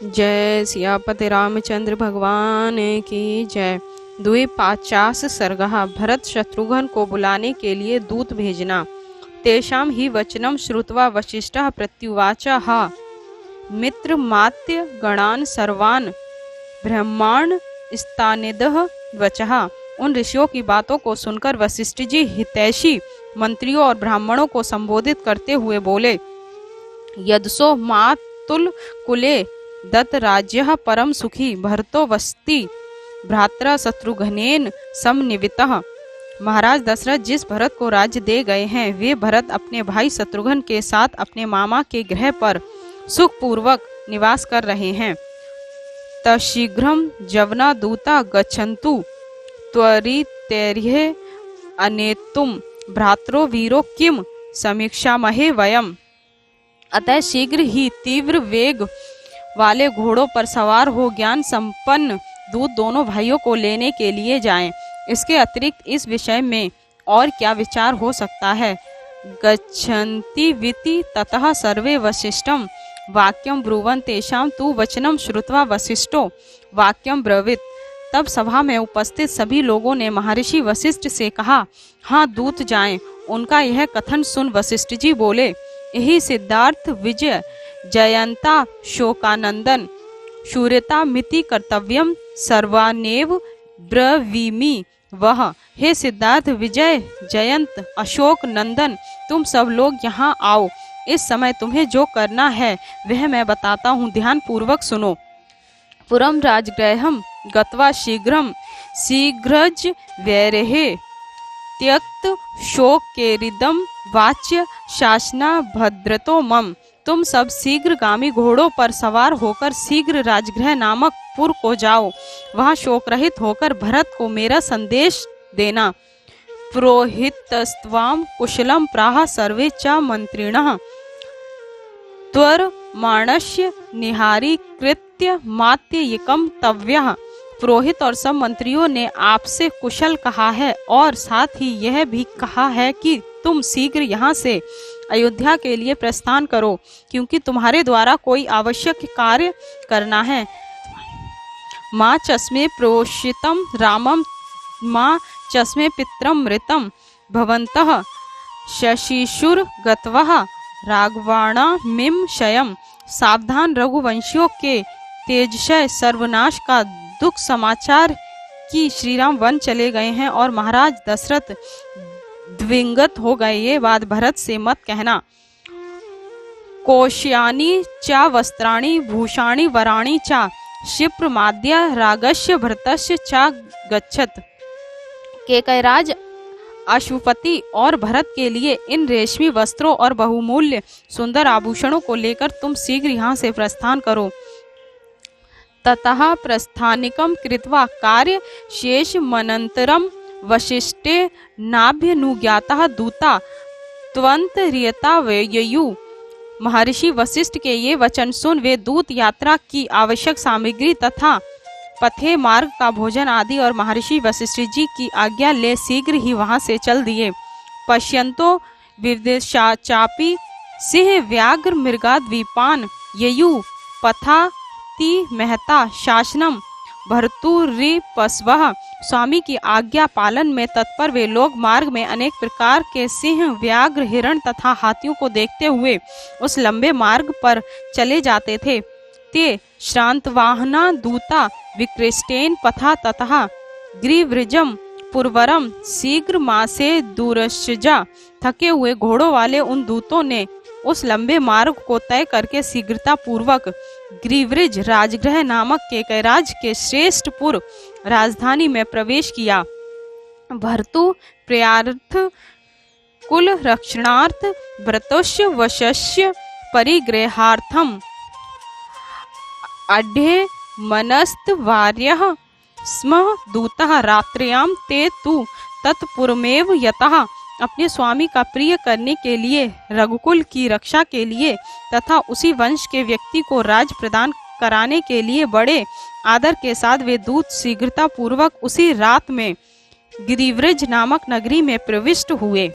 जय सियापति रामचंद्र भगवान की जय। द्वीप 50 सर्गः। भरत शत्रुघ्न को बुलाने के लिए दूत भेजना। तेषां हि वचनं श्रुत्वा वसिष्ठः प्रत्युवाच हा मित्रमात्य गणान् सर्वान् ब्रह्माण स्थानिदः वचः। उन ऋषियों की बातों को सुनकर वशिष्ठ जी हितैषी मंत्रियों और ब्राह्मणों को संबोधित करते हुए बोले, यदसो मातुल कुले दत्त राज्य परम सुखी भरतो वस्ति भ्रात्रा शत्रुघ्नेन समन्वितः। महाराज दशरथ जिस भरत को राज्य दे गए हैं, वे भरत अपने भाई शत्रुघ्न के साथ अपने मामा के गृह पर सुखपूर्वक निवास कर रहे हैं। तशीघ्रं जवना दूता गच्छन्तु त्वरितैर्ये अनेतुम भ्रातरो वीरो किम समीक्षामहे वयम्। अतः शीघ्र ही तीव्र वेग वाले घोड़ों पर सवार हो ज्ञान संपन्न दूत दोनों भाइयों को लेने के लिए जाएं। इसके अतिरिक्त इस विषय में और क्या विचार हो सकता है। गच्छन्ति विति ततः सर्वे वसिष्ठं वाक्यं ब्रुवन् तेषां तु वचनं श्रुत्वा वसिष्ठो वाक्यं ब्रवीत। तब सभा में उपस्थित सभी लोगों ने महर्षि वशिष्ठ से कहा, हाँ दूत जाएं। उनका यह कथन सुन वशिष्ठ जी बोले, यही सिद्धार्थ विजय जयंता शोकानंदन शूरता मिति कर्तव्यम सर्वानेव ब्रवीमि वह। हे सिद्धार्थ विजय जयंत अशोक नंदन, तुम सब लोग यहाँ आओ। इस समय तुम्हें जो करना है वह मैं बताता हूँ, ध्यान पूर्वक सुनो। पुरम राजगृहं गत्वा शीघ्रज वैरेहे त्यक्त शोक केरिदम वाच्य शासना भद्रतो मम। तुम सब शीघ्रगामी घोड़ों पर सवार होकर शीघ्र राजगृह नामक पुर को जाओ। वहां शोक रहित होकर भरत को मेरा संदेश देना। पुरोहितस्त्वां कुशलम प्राह सर्वे च मंत्रिणः त्वरमाणस्य निहारीकृत्य मात्ययिकं तव्यः। पुरोहित और सब मंत्रियों ने आपसे कुशल कहा है और साथ ही यह भी कहा है कि तुम शीघ्र यहाँ से अयोध्या के लिए प्रस्थान करो, क्योंकि तुम्हारे द्वारा कोई आवश्यक कार्य करना है। माँ चस्मे प्रोषितम रामम माँ चस्मे पित्रम मृतम भवन्तः शशिशुर गत्वः राघवाणामिम शयम। सावधान, रघुवंशियों के तेजशय सर्वनाश का दुख समाचार कि श्रीराम वन चले गए हैं और महाराज दशरथ द्विंगत हो गए, ये बात भरत से मत कहना। कोश्यानि च वस्त्राणि भूषाणि वराणि च क्षिप्रमाद्य रागस्य भरतस्य च गच्छत। केकयराज अश्वपति और भरत के लिए इन रेशमी वस्त्रों और बहुमूल्य सुंदर आभूषणों को लेकर तुम शीघ्र यहाँ से प्रस्थान करो। ततः प्रस्थानिकं कृत्वा कार्य शेषमनन्तरं वसिष्ठे नाभ्यनुज्ञातः दूता त्वन्तर्यता व्ययु। महर्षि वशिष्ठ के ये वचन सुन वे दूत यात्रा की आवश्यक सामग्री तथा पथे मार्ग का भोजन आदि और महर्षि वशिष्ठ जी की आज्ञा ले शीघ्र ही वहां से चल दिए। पश्यन्तो विदेशाचापि सिंह व्याघ्र मृगाद्वीपान ययु पथाति महता शासनम भर्तुरिपस्वः। स्वामी की आज्ञा पालन में तत्पर वे लोग मार्ग में अनेक प्रकार के सिंह व्याघ्र हिरण तथा हाथियों को देखते हुए उस लंबे मार्ग पर चले जाते थे। ते श्रांतवाहना दूता विकृष्टेन पथा ततः ग्रीवृजम पुरवरम शीघ्र मासे दूरशजा। थके हुए घोड़ों वाले उन दूतों ने उस लंबे मार्ग को तय करके शीघ्रता पूर्वक ग्रीवृज राजगृह नामक केकयराज के श्रेष्ठपुर राजधानी में प्रवेश किया। भर्तु प्रियार्थ कुल रक्षणार्थ व्रतस्य वशस्य परिग्रहार्थम अढ्ये मनस्तवार्यः स्म दूतः रात्र्यां ते तु तत्पुरमेव यतः। अपने स्वामी का प्रिय करने के लिए, रघुकुल की रक्षा के लिए तथा उसी वंश के व्यक्ति को राज प्रदान कराने के लिए बड़े आदर के साथ वे दूत शीघ्रता पूर्वक उसी रात में गिरिव्रज नामक नगरी में प्रविष्ट हुए।